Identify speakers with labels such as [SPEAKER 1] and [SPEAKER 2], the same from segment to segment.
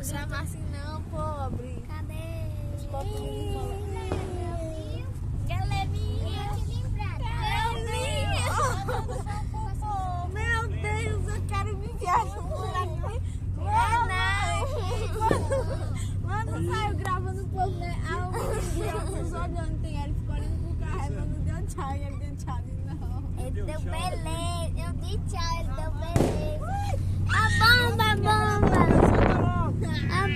[SPEAKER 1] Grava assim não, pobre.
[SPEAKER 2] Cadê?
[SPEAKER 1] Os pobres não falam.
[SPEAKER 2] Galerinha.
[SPEAKER 1] Meu Deus, eu quero me enviar no buraco. Mano, saiu gravando o povo, né? Aí o menino nos olhando, tem ele ficou olhando pro carro, mas não deu tchau, ele deu tchau de novo.
[SPEAKER 2] Ele deu beleza. Eu dei tchau, ele deu beleza. A bomba, a bomba. A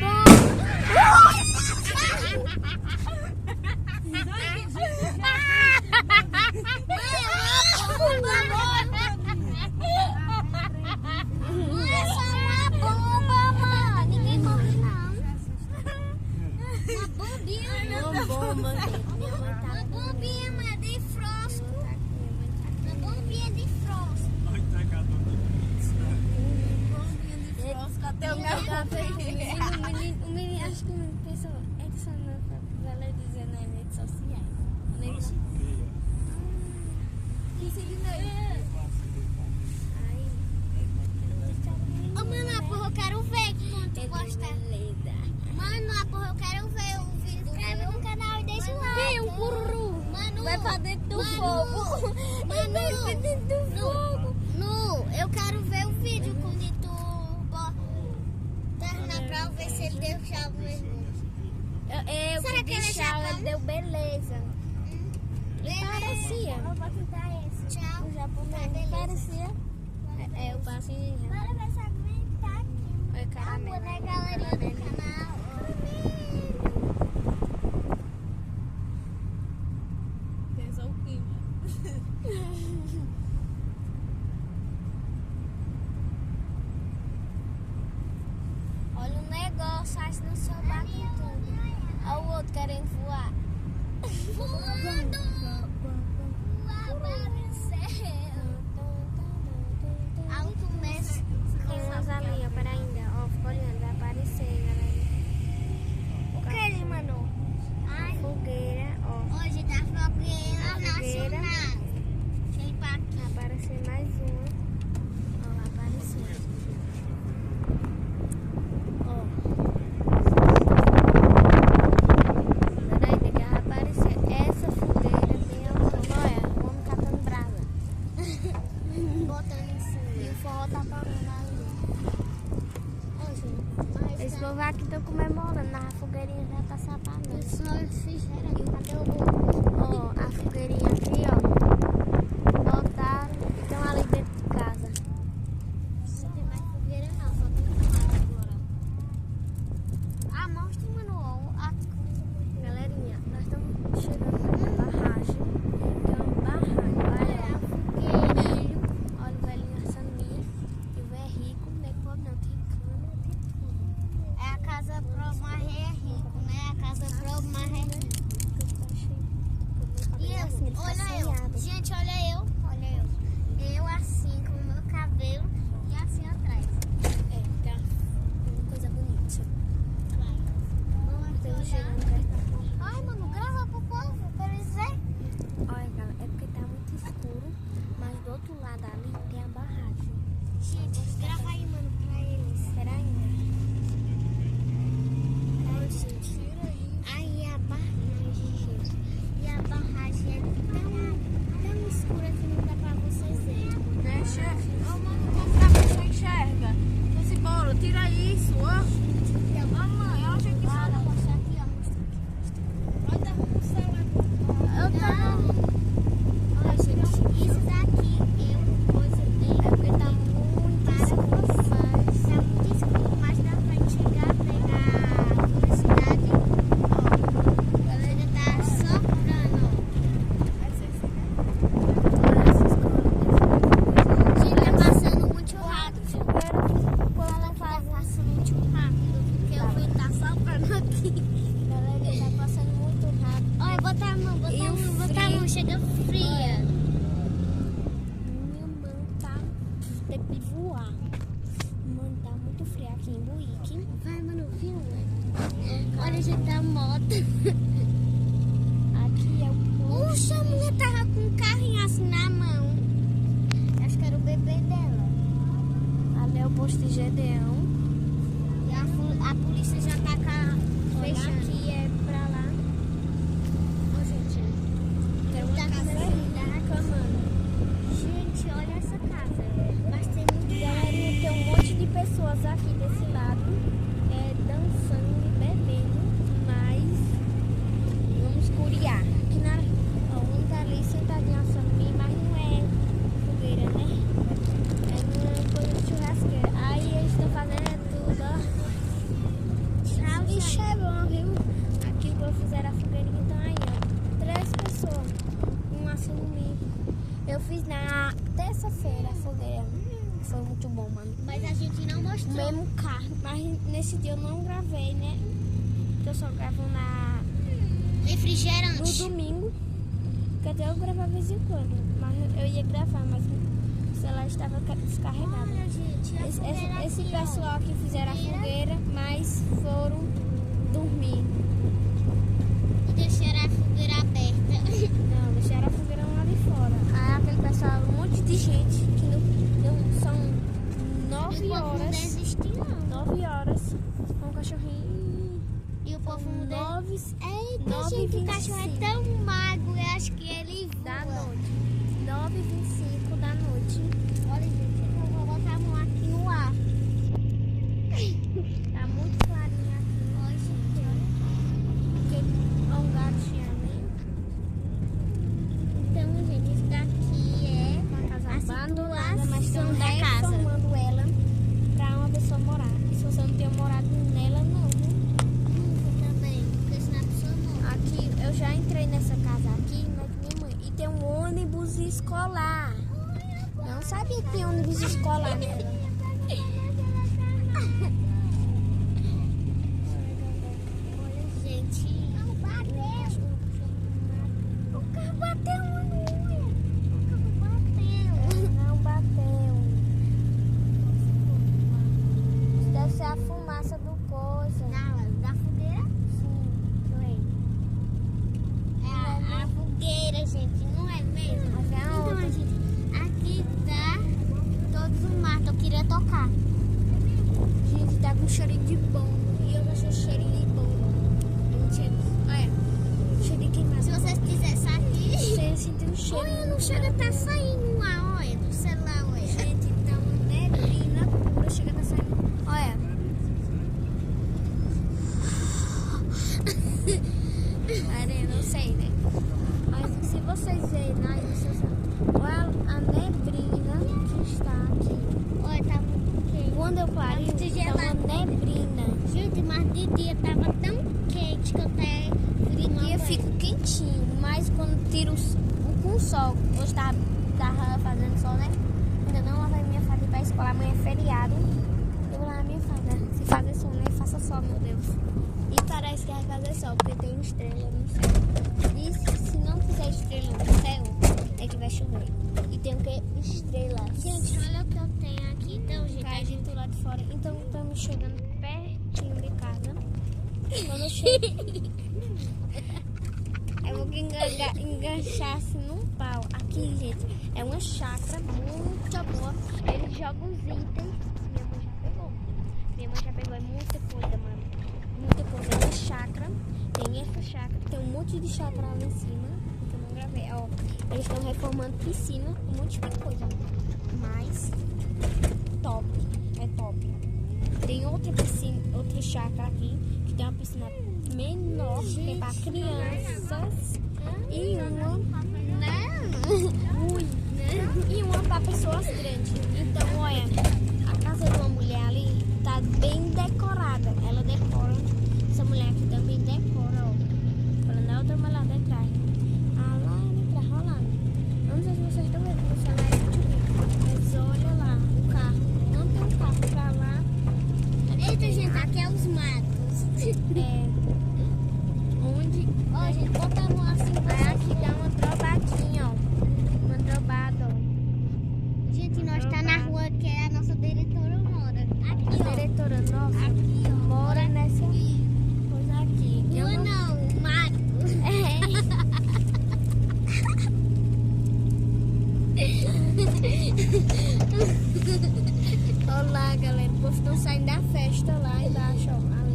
[SPEAKER 2] o menino, acho que o menino pensou, ele só não valorizando nas redes sociais.
[SPEAKER 1] Que seguindo aí?
[SPEAKER 2] Ô, mano, a porra, eu quero ver quando tu postar. Mano, a porra, eu quero ver o vídeo. Inscreve no canal e deixa o like.
[SPEAKER 1] Tem um cururu.
[SPEAKER 2] Mano,
[SPEAKER 1] Vai pra dentro do fogo.
[SPEAKER 2] Mano,
[SPEAKER 1] Vai pra dentro do fogo.
[SPEAKER 2] eu quero ver o vídeo quando tu terminar pra ver se ele deu tchau mesmo.
[SPEAKER 1] Eu
[SPEAKER 2] Será que ele é
[SPEAKER 1] tchau,
[SPEAKER 2] Japão?
[SPEAKER 1] ele deu beleza. Parecia.
[SPEAKER 2] Eu vou tentar esse. Tchau.
[SPEAKER 1] O japonês
[SPEAKER 2] Beleza.
[SPEAKER 1] parecia. É, eu passo em
[SPEAKER 2] Bora ver se aguenta aqui.
[SPEAKER 1] Oi, caramelo.
[SPEAKER 2] Amor, né, galerinha do canal?
[SPEAKER 1] Pesou o clima.
[SPEAKER 2] Olha o negócio, acho no seu barco tudo. Olha o outro querendo voar. Voando! Alto mesmo.
[SPEAKER 1] Tem umas ali, ó, para ainda. Ó, fica olhando, vai aparecer, galera.
[SPEAKER 2] O que ele mandou? Ai,
[SPEAKER 1] Fogueira, ó.
[SPEAKER 2] hoje tá fogueira
[SPEAKER 1] Fogueira.
[SPEAKER 2] nacional. Deixa eu ir pra aqui.
[SPEAKER 1] Vai aparecer mais uma. Ó, vai aparecer. Ó. Peraí, que vai aparecer essa fogueira bem alta. Olha, o homem catando brasa.
[SPEAKER 2] Botando em cima.
[SPEAKER 1] E o forró tá parando ali.
[SPEAKER 2] Mas
[SPEAKER 1] Esse povo aqui estão comemorando, mas a fogueirinha já tá se apagando.
[SPEAKER 2] só fizeram aqui.
[SPEAKER 1] Cadê o bolo? Ó, a fogueirinha aqui, ó. Botaram e estão ali dentro de casa.
[SPEAKER 2] Não tem mais fogueira não, só tem tomate agora. Ah, mostra, mano, a coisa.
[SPEAKER 1] Galerinha, nós estamos chegando na barragem. Tem uma barragem. Olha,
[SPEAKER 2] A fogueira.
[SPEAKER 1] olha o velhinho assando milho. E o velho é rico, não é pobre não. Tem câmera, tem tudo.
[SPEAKER 2] É a casa pro mais é rico, né? A casa pro mais é rico. E eu,
[SPEAKER 1] Assim, ele tá
[SPEAKER 2] olha eu.
[SPEAKER 1] assanhado.
[SPEAKER 2] Gente, olha eu. Olha eu. Eu assim, com o meu cabelo e assim atrás.
[SPEAKER 1] É, tá uma coisa bonita. Estamos chegando perto da porta.
[SPEAKER 2] Ai, mano, grava pro povo, pra eles verem.
[SPEAKER 1] Olha, galera, é porque tá muito escuro, mas do outro lado ali tem a barragem.
[SPEAKER 2] Gente, grava aí, mano, pra eles.
[SPEAKER 1] Espera ainda.
[SPEAKER 2] Aí a barragem, gente. E a barragem é tão escura que não dá pra vocês verem.
[SPEAKER 1] Deixa. Ô, mano, como tá você enxerga? Vamos embora, tira isso, ó. Mamãe, eu acho que
[SPEAKER 2] Olha, mostra aqui, ó. Mostra aqui.
[SPEAKER 1] Olha o céu aqui. Eu tô.
[SPEAKER 2] Olha, gente, isso daqui eu coisa dele.
[SPEAKER 1] É porque tá muito escuro.
[SPEAKER 2] Tá muito escuro, mas dá pra chegar, pegar a velocidade. Ó, a galera tá soprando, ó. Gente, tá passando muito rápido. Ela tá passando muito rápido, porque o vento tá soprando aqui.
[SPEAKER 1] Galera, tá passando muito rápido.
[SPEAKER 2] Olha, bota a mão,
[SPEAKER 1] E o frio?
[SPEAKER 2] chega fria.
[SPEAKER 1] Minha mão tá. Tem que voar. Mano, tá muito frio aqui em Buíque.
[SPEAKER 2] Vai, mano, viu? Olha, gente, a moto.
[SPEAKER 1] Aqui é o posto.
[SPEAKER 2] Puxa, a mulher tava com um carrinho assim na mão. Acho que era o bebê dela.
[SPEAKER 1] Ali é o posto de Gedeão.
[SPEAKER 2] E A polícia já tá fechando.
[SPEAKER 3] Aqui é pra lá.
[SPEAKER 2] Ô, gente,
[SPEAKER 3] Quero uma
[SPEAKER 2] tá
[SPEAKER 3] casa reclamando.
[SPEAKER 2] gente, olha essa casa. Mas tem muito
[SPEAKER 3] Galerinha, tem um monte de pessoas aqui desse lado, dançando e bebendo, mas vamos curiar. Aqui na um tá ali sentadinho assando, mas não é fogueira, né? É uma coisa de churrasqueira. Aí eles estão fazendo tudo, ó. Ixi, é bom, viu? Aqui o povo fizeram a fogueirinha, então aí, ó. 3 pessoas, um assando milho. Eu fiz na terça-feira a fogueira. Foi muito bom, mano.
[SPEAKER 2] Mas a gente não
[SPEAKER 3] O
[SPEAKER 2] mostrou.
[SPEAKER 3] mesmo carro, mas nesse dia eu não gravei, né? Eu só gravo no
[SPEAKER 2] Refrigerante.
[SPEAKER 3] domingo. Quer dizer, eu gravo de vez em quando. Mas eu ia gravar, mas o celular estava descarregado.
[SPEAKER 2] Olha, gente, a fogueira
[SPEAKER 3] Esse
[SPEAKER 2] aqui, ó.
[SPEAKER 3] pessoal que fizeram a fogueira, mas foram dormir.
[SPEAKER 2] E deixaram a fogueira aberta.
[SPEAKER 3] Não, deixaram a fogueira lá de fora. Aí aquele pessoal, um monte de gente que são 9
[SPEAKER 2] E o povo não
[SPEAKER 3] horas.
[SPEAKER 2] desistiu, não.
[SPEAKER 3] 9 horas com o cachorrinho.
[SPEAKER 2] E o povo não desistiu.
[SPEAKER 3] 9
[SPEAKER 2] Eita,
[SPEAKER 3] 9
[SPEAKER 2] gente,
[SPEAKER 3] e
[SPEAKER 2] o cachorro é
[SPEAKER 3] 25
[SPEAKER 2] tão magro, eu acho que ele
[SPEAKER 3] da
[SPEAKER 2] voa.
[SPEAKER 3] noite. 9h25 da noite.
[SPEAKER 2] Olha, gente, eu vou botar a mão aqui no ar.
[SPEAKER 3] Tá muito clarinho aqui.
[SPEAKER 2] Olha, gente, olha.
[SPEAKER 3] Porque é um gatinho ali.
[SPEAKER 2] Então, gente, isso daqui é
[SPEAKER 3] Uma casa
[SPEAKER 2] a
[SPEAKER 3] abandonada, mas
[SPEAKER 2] situação
[SPEAKER 3] estão
[SPEAKER 2] da casa.
[SPEAKER 3] reformando ela pra uma pessoa morar. Se você não tem morado nela, não. Viu?
[SPEAKER 2] Também, porque senão a pessoa morre.
[SPEAKER 3] Aqui, eu já entrei nessa casa aqui, mas minha mãe. E tem um ônibus escolar. Não sabia que tinha ônibus escolar nela.
[SPEAKER 2] Olha, gente. Não bateu. O carro bateu, mano. O carro bateu.
[SPEAKER 3] Não bateu. Isso deve ser a fumaça do coisa.
[SPEAKER 2] Da fogueira?
[SPEAKER 3] Sim, foi.
[SPEAKER 2] É a fogueira, gente, não é mesmo?
[SPEAKER 3] Mas é a
[SPEAKER 2] Então,
[SPEAKER 3] outra.
[SPEAKER 2] gente, aqui tá todos o mato. Eu queria tocar.
[SPEAKER 3] Gente, tá com cheirinho de bom. E eu achei cheirinho de bom. Um cheiro. Olha, cheiro de queimado.
[SPEAKER 2] Se vocês quisessem aqui.
[SPEAKER 3] Você sentiu um cheiro.
[SPEAKER 2] Olha, não chega, tá saindo lá, olha, do celular, olha.
[SPEAKER 3] Gente, tá uma neblina pura. Chega tá saindo. Olha. Areia, não sei, né? Mas se vocês verem aí, olha a neblina que está aqui.
[SPEAKER 2] Olha, tá muito quente.
[SPEAKER 3] Quando eu parei,
[SPEAKER 2] Muito
[SPEAKER 3] tá
[SPEAKER 2] gelado.
[SPEAKER 3] uma neblina.
[SPEAKER 2] Gente, mas de dia tava tão quente que eu até
[SPEAKER 3] De dia fica quentinho, mas quando tira com o sol, hoje tava fazendo sol, né? Ainda não lavei minha farda pra escola, amanhã é feriado. Eu vou lavar minha farda. Se fazer sol, né? Faça sol, meu Deus. E parece que vai fazer sol, porque tem estrela no céu. E se não fizer estrela no céu, é que vai chover. E tem o que? Estrelas.
[SPEAKER 2] Gente, olha o que eu tenho aqui. Então, gente,
[SPEAKER 3] Cai gente lá de fora. Então estamos chegando pertinho de casa. Quando eu chego, eu vou enganchar assim num pau. Aqui, gente, é uma chácara muito boa. Eles jogam os itens. Minha mãe já pegou. Minha mãe já pegou, é muita coisa, mano. Muita coisa. É uma chácara. Tem essa chácara. Tem um monte de chácara lá em cima. Que eu não gravei. Ó, eles estão reformando piscina. Um monte de coisa. Mas top. É top. Tem outra piscina, outra chácara aqui. Que tem uma piscina menor. Que é pra crianças. E uma... Ui, né? E uma pra pessoas grandes. Então, olha, a casa de uma mulher ali tá bem decorada. Ela decora. Essa mulher aqui também decora, ó. Falando a outra mulher lá de trás. Ah, lá de trás, rolando. Não sei se vocês estão vendo, no celular é muito bem. Mas olha lá, o carro. Não tem um carro pra lá.
[SPEAKER 2] Eita, gente, aqui é os matos.
[SPEAKER 3] É. Onde?
[SPEAKER 2] Ó, gente, bota a mão assim pra
[SPEAKER 3] Aí aqui dá uma drobadinha, ó. Uma drobada, ó.
[SPEAKER 2] Gente, nós tá na rua que a nossa diretora mora. Aqui,
[SPEAKER 3] A
[SPEAKER 2] ó.
[SPEAKER 3] diretora nossa
[SPEAKER 2] Aqui, ó.
[SPEAKER 3] mora nessa coisa aqui. Eu
[SPEAKER 2] Rua
[SPEAKER 3] não-
[SPEAKER 2] não, mato.
[SPEAKER 3] Olá, galera. O povo estão saindo da festa lá embaixo, ó.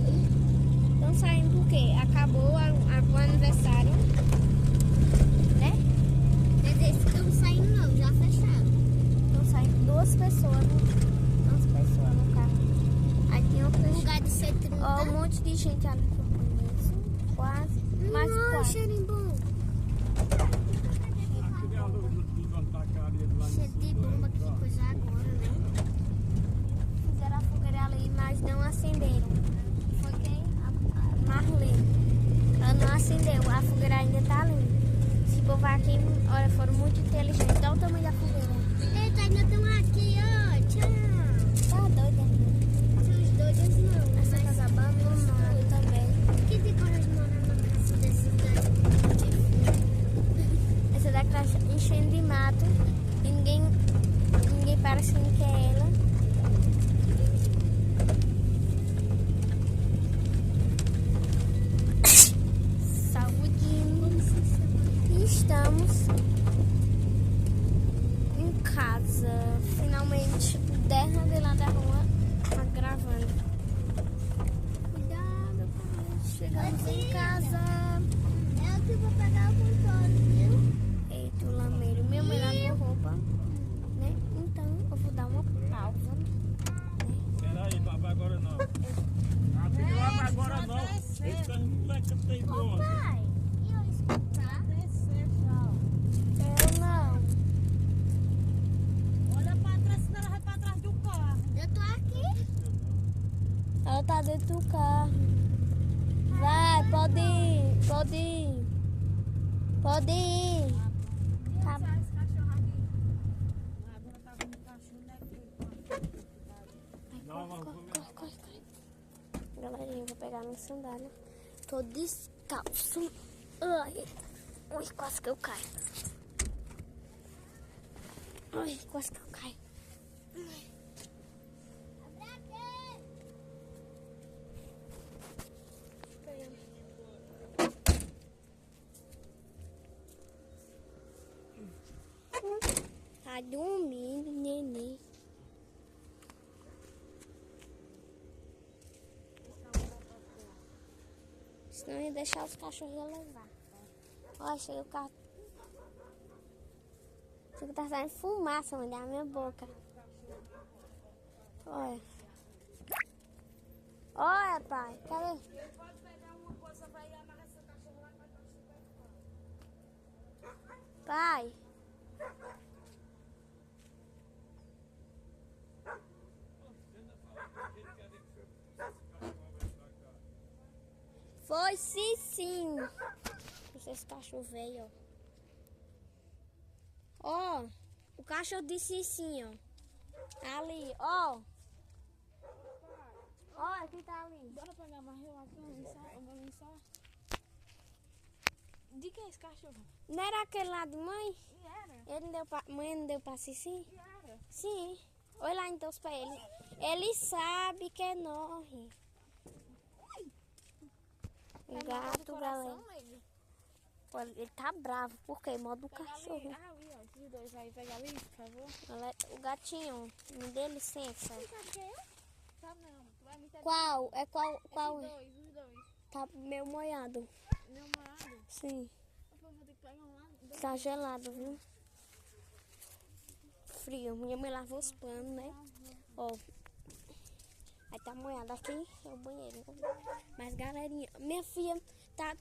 [SPEAKER 3] acabou o aniversário, né?
[SPEAKER 2] Quer dizer, estão saindo não, já fecharam.
[SPEAKER 3] Então saem duas pessoas no carro. Aí tem
[SPEAKER 2] No
[SPEAKER 3] outras.
[SPEAKER 2] lugar de ser 30.
[SPEAKER 3] Ó, um monte de gente ali no começo. Quase. Mais de
[SPEAKER 2] Nossa,
[SPEAKER 3] quase.
[SPEAKER 2] cheirinho bom. Cheio de bomba, que coisa agora, né?
[SPEAKER 3] Fizeram a fogueira ali, mas não acenderam. Foi quem? A Marlene. Ela não acendeu. A fogueira ainda tá ali. Esse povo aqui, olha, foram muito inteligentes. Olha o tamanho da fogueira.
[SPEAKER 2] Eita, ainda estão aqui, ó. Tchau.
[SPEAKER 3] Tá doida, né?
[SPEAKER 2] São os doidos não.
[SPEAKER 3] Essa
[SPEAKER 2] Mas
[SPEAKER 3] casa abandonada também.
[SPEAKER 2] que tem coragem de morar numa casa desses dois?
[SPEAKER 3] Essa daqui tá enchendo de mato. E ninguém parece que quer ela. Saudinho. E estamos em casa. Finalmente, 10 de lá da rua, tá gravando. Cuidado, pai. Chegamos em casa.
[SPEAKER 2] Eu que vou pegar o controle, viu?
[SPEAKER 3] Eita, o lameiro. Minha mãe lavou roupa, né? Então, eu vou dar uma pausa.
[SPEAKER 4] Peraí, papai, agora não. Ah, tem que lavar agora não. Esse não é que tem boa.
[SPEAKER 2] Pai, e eu escutar?
[SPEAKER 3] Eu não.
[SPEAKER 1] Olha pra trás, senão ela vai pra trás do carro.
[SPEAKER 2] Eu tô aqui.
[SPEAKER 3] Ela tá dentro do carro. Vai, pode ir, pode ir. Pode ir. Tá.
[SPEAKER 1] Esse cachorro aqui. Agora tá com o cachorro, né?
[SPEAKER 4] Não, vamos.
[SPEAKER 3] Corre, corre, corre. Galerinha, eu vou pegar minha sandália. Tô descalço. Ai, ui, quase que eu caio. Ai, quase que eu caio. Tá dormindo, neném. Senão ia deixar os cachorros ia levar. Olha, chega o carro. Chega, tá saindo fumaça, mãe, da minha boca. Olha. Olha, pai. Cadê?
[SPEAKER 1] Pode pegar uma coisa, vai amarrar esse cachorro lá pra
[SPEAKER 3] Pai. Foi sim, sim. Esse cachorro veio, ó. Ó, o cachorro disse sim, ó. Ali, ó. Ó, aqui tá ali.
[SPEAKER 1] Bora pegar barril aqui, vamos só. De quem é esse cachorro?
[SPEAKER 3] Não era aquele lá de mãe?
[SPEAKER 1] E era?
[SPEAKER 3] Ele não deu pra, mãe não deu pra Cici?
[SPEAKER 1] E era?
[SPEAKER 3] Sim. Olha lá então pra ele. Ele sabe que é nós. Gato, galera. Olha, ele tá bravo, porque modo do cachorro.
[SPEAKER 1] Ali, ó, esses dois aí, pega ali, por favor.
[SPEAKER 3] O gatinho, me dê licença.
[SPEAKER 1] Tá não, tu vai me ter
[SPEAKER 3] Qual? É qual?
[SPEAKER 1] os dois.
[SPEAKER 3] Tá meio molhado.
[SPEAKER 1] Meu marido,
[SPEAKER 3] Sim.
[SPEAKER 1] eu vou ter que pegar um lá.
[SPEAKER 3] Tá gelado, viu? Frio. Minha mãe lavou os panos, né? Ó. Aí tá molhado aqui, é o banheiro. Mas galerinha, minha filha tá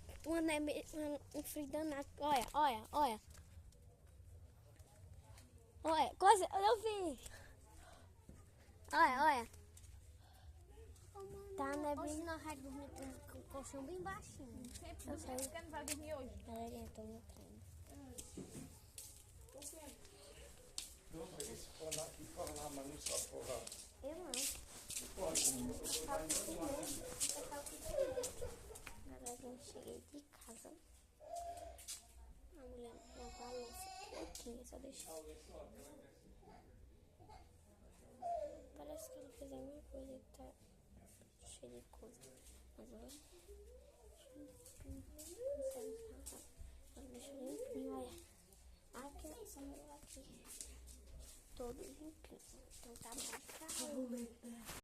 [SPEAKER 3] um frio danado. Olha, olha, olha. Olha, coisa, eu vi. Olha, olha. Tá
[SPEAKER 2] Hoje
[SPEAKER 3] nevinho.
[SPEAKER 2] nós vamos dormir com o colchão bem baixinho.
[SPEAKER 1] Sempre
[SPEAKER 3] Eu sei.
[SPEAKER 1] você não vai dormir hoje.
[SPEAKER 3] Galerinha, tô no treino. Eu não. Galerinha, cheguei de casa. A mulher lavou a louça um pouquinho, só deixei. Parece que ela fez a mesma coisa que tá cheio de coisa. Mas olha. Ela deixou limpinho, olha. Aqui, essa mulher aqui. Todo limpinho. Então tá bom.